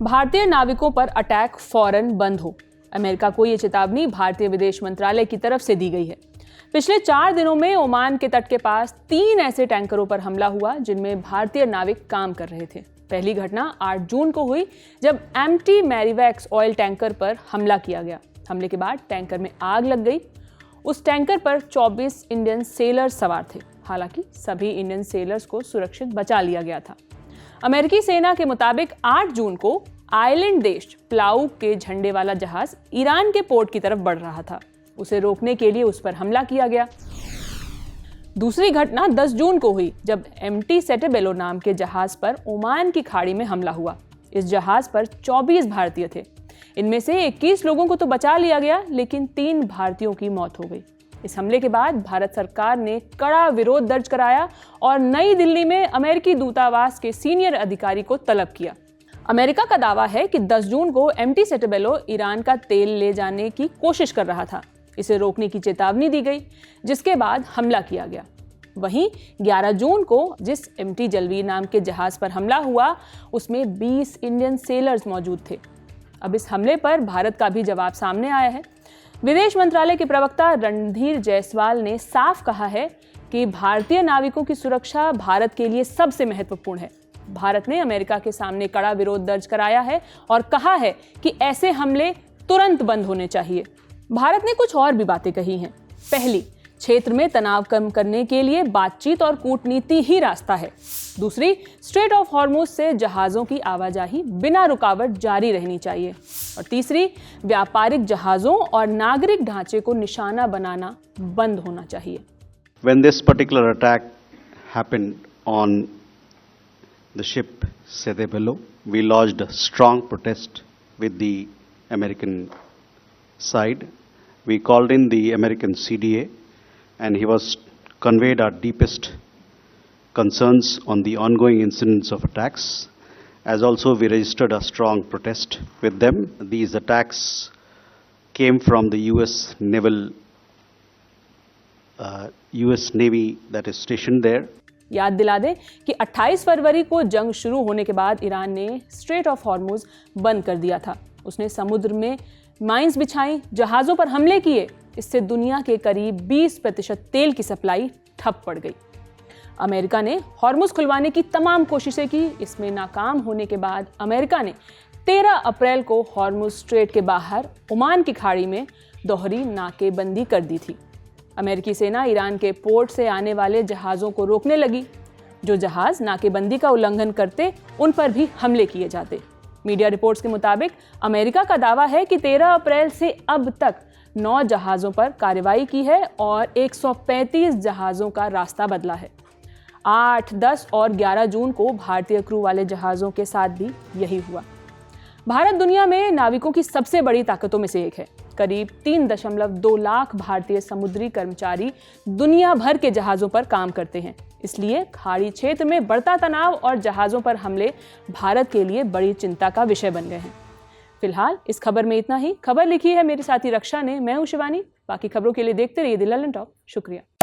भारतीय नाविकों पर अटैक फौरन बंद हो। अमेरिका को ये चेतावनी भारतीय विदेश मंत्रालय की तरफ से दी गई है। पिछले 4 दिनों में ओमान के तट के पास 3 ऐसे टैंकरों पर हमला हुआ जिनमें भारतीय नाविक काम कर रहे थे। पहली घटना 8 जून को हुई जब एम्प्टी मैरीवैक्स ऑयल टैंकर पर हमला किया गया। हमले के बाद टैंकर में आग लग गई। उस टैंकर पर 24 इंडियन सेलर्स सवार थे। हालांकि सभी इंडियन सेलर्स को सुरक्षित बचा लिया गया था। अमेरिकी सेना के मुताबिक 8 जून को आइलैंड देश प्लाऊ के झंडे वाला जहाज ईरान के पोर्ट की तरफ बढ़ रहा था। उसे रोकने के लिए उस पर हमला किया गया। दूसरी घटना 10 जून को हुई जब एमटी सेटेबेलो नाम के जहाज पर ओमान की खाड़ी में हमला हुआ। इस जहाज पर 24 भारतीय थे। इनमें से 21 लोगों को तो बचा लिया गया, लेकिन 3 भारतीयों की मौत हो गई। इस हमले के बाद भारत सरकार ने कड़ा विरोध दर्ज कराया और नई दिल्ली में अमेरिकी दूतावास के सीनियर अधिकारी को तलब किया। अमेरिका का दावा है कि 10 जून को एमटी सेटेबेलो ईरान का तेल ले जाने की कोशिश कर रहा था। इसे रोकने की चेतावनी दी गई, जिसके बाद हमला किया गया। वहीं 11 जून को जिस एमटी जलवीर नाम के जहाज पर हमला हुआ, उसमें 20 इंडियन सेलर्स मौजूद थे। अब इस हमले पर भारत का भी जवाब सामने आया है। विदेश मंत्रालय के प्रवक्ता रणधीर जायसवाल ने साफ कहा है कि भारतीय नाविकों की सुरक्षा भारत के लिए सबसे महत्वपूर्ण है। भारत ने अमेरिका के सामने कड़ा विरोध दर्ज कराया है और कहा है कि ऐसे हमले तुरंत बंद होने चाहिए। भारत ने कुछ और भी बातें कही हैं। पहली, क्षेत्र में तनाव कम करने के लिए बातचीत और कूटनीति ही रास्ता है। दूसरी, स्ट्रेट ऑफ हॉर्मुज से जहाज़ों की आवाजाही बिना रुकावट जारी रहनी चाहिए। और तीसरी, व्यापारिक जहाज़ों और नागरिक ढांचे को निशाना बनाना बंद होना चाहिए। When this particular attack happened on the ship Settebello, we lodged a strong protest with the American side. We called in the American CDA and he was conveyed our deepest concerns on the ongoing incidents of attacks. As also we registered a strong protest with them. These attacks came from the US Navy that is stationed there. याद दिला दें कि 28 फरवरी को जंग शुरू होने के बाद ईरान ने स्ट्रेट ऑफ हॉर्मुज बंद कर दिया था। उसने समुद्र में माइंस बिछाई, जहाज़ों पर हमले किए। इससे दुनिया के करीब 20% तेल की सप्लाई ठप पड़ गई। अमेरिका ने हॉर्मुज खुलवाने की तमाम कोशिशें की। इसमें नाकाम होने के बाद अमेरिका ने 13 अप्रैल को हॉर्मुज स्ट्रेट के बाहर ओमान की खाड़ी में दोहरी नाकेबंदी कर दी थी। अमेरिकी सेना ईरान के पोर्ट से आने वाले जहाज़ों को रोकने लगी। जो जहाज़ नाकेबंदी का उल्लंघन करते, उन पर भी हमले किए जाते। मीडिया रिपोर्ट्स के मुताबिक अमेरिका का दावा है कि 13 अप्रैल से अब तक 9 जहाज़ों पर कार्रवाई की है और 135 जहाज़ों का रास्ता बदला है। 8, 10 और 11 जून को भारतीय क्रू वाले जहाज़ों के साथ भी यही हुआ। भारत दुनिया में नाविकों की सबसे बड़ी ताकतों में से एक है। करीब 3.2 लाख भारतीय समुद्री कर्मचारी दुनिया भर के जहाज़ों पर काम करते हैं। इसलिए खाड़ी क्षेत्र में बढ़ता तनाव और जहाज़ों पर हमले भारत के लिए बड़ी चिंता का विषय बन गए हैं। फिलहाल इस खबर में इतना ही। खबर लिखी है मेरे साथी रक्षा ने। मैं हूं शिवानी। बाकी खबरों के लिए देखते रहिए द ललन टॉप। शुक्रिया।